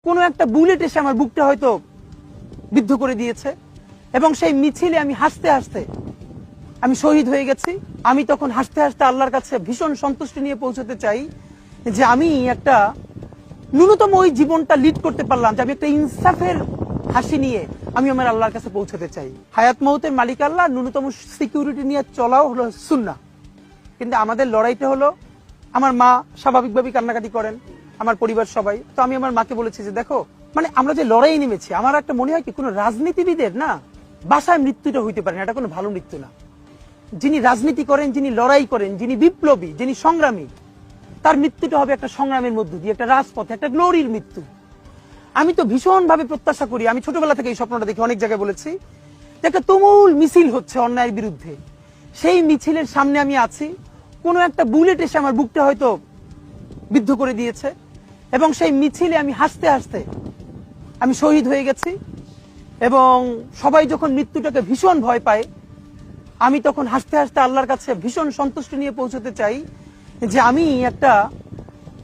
কোনো একটা বুলেট এসে আমার বুকটা হয়তো বিদ্ধ করে দিয়েছে এবং সেই মিছিলে আমি হাসতে হাসতে আমি শহীদ হয়ে গেছি। আমি তখন হাসতে হাসতে আল্লাহর কাছে ভীষণ সন্তুষ্টি নিয়ে পৌঁছতে চাই যে আমি একটা ন্যূনতম ওই জীবনটা লিড করতে পারলাম, যে আমি একটা ইনসাফের হাসি নিয়ে আমি আমার আল্লাহর কাছে পৌঁছতে চাই। হায়াত মৌতের মালিক আল্লাহ, ন্যূনতম সিকিউরিটি নিয়ে চলাও হলো সুন্নাহ। কিন্তু আমাদের লড়াইটা হলো, আমার মা স্বাভাবিকভাবেই কান্নাকাটি করেন, আমার পরিবার সবাই। তো আমি আমার মাকে বলেছি যে দেখো, মানে আমরা যে লড়াই নেমেছি, আমার একটা মনে হয় কি কোনো রাজনীতিবিদের না বাসায় মৃত্যুটা হইতে পারে না, এটা কোনো ভালো মৃত্যু না। যিনি রাজনীতি করেন, যিনি লড়াই করেন, যিনি বিপ্লবী, যিনি সংগ্রামী, তার মৃত্যুটা হবে একটা সংগ্রামের মধ্য দিয়ে, একটা রাজপথে, একটা গ্লোরির মৃত্যু। আমি তো ভীষণ ভাবে প্রত্যাশা করি, আমি ছোটবেলা থেকে এই স্বপ্নটা দেখি, অনেক জায়গায় বলেছি যে একটা তুমুল মিছিল হচ্ছে অন্যায়ের বিরুদ্ধে, সেই মিছিলের সামনে আমি আছি, কোনো একটা বুলেট এসে আমার বুকটা হয়তো বিদ্ধ করে দিয়েছে এবং সেই মিছিলে আমি হাসতে হাসতে আমি শহীদ হয়ে গেছি। এবং সবাই যখন মৃত্যুটাকে ভীষণ ভয় পায়, আমি তখন হাসতে হাসতে আল্লাহর কাছে ভীষণ সন্তুষ্টি নিয়ে পৌঁছতে চাই যে আমি একটা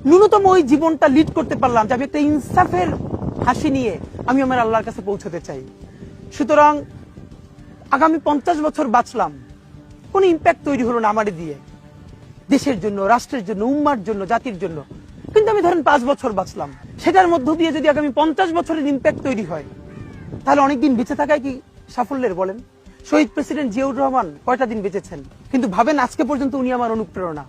ন্যূনতম ওই জীবনটা লিড করতে পারলাম, যে আমি একটা ইনসাফের হাসি নিয়ে আমি আমার আল্লাহর কাছে পৌঁছতে চাই। সুতরাং আগামী 50 বছর বাঁচলাম, কোনো ইম্প্যাক্ট তৈরি হলো না আমারে দিয়ে, দেশের জন্য, রাষ্ট্রের জন্য, উম্মার জন্য, জাতির জন্য। কিন্তু আমি ধরেন 5 বছর বাঁচলাম, সেটার মধ্য দিয়ে যদি আগামী 50 বছরের ইম্প্যাক্ট তৈরি হয়, তাহলে অনেকদিন বেঁচে থাকায় কি সাফল্যের বলেন? শহীদ প্রেসিডেন্ট জিয়াউর রহমান কয়টা দিন বেঁচেছেন, কিন্তু ভাবেন আজকে পর্যন্ত উনি আমার অনুপ্রেরণা।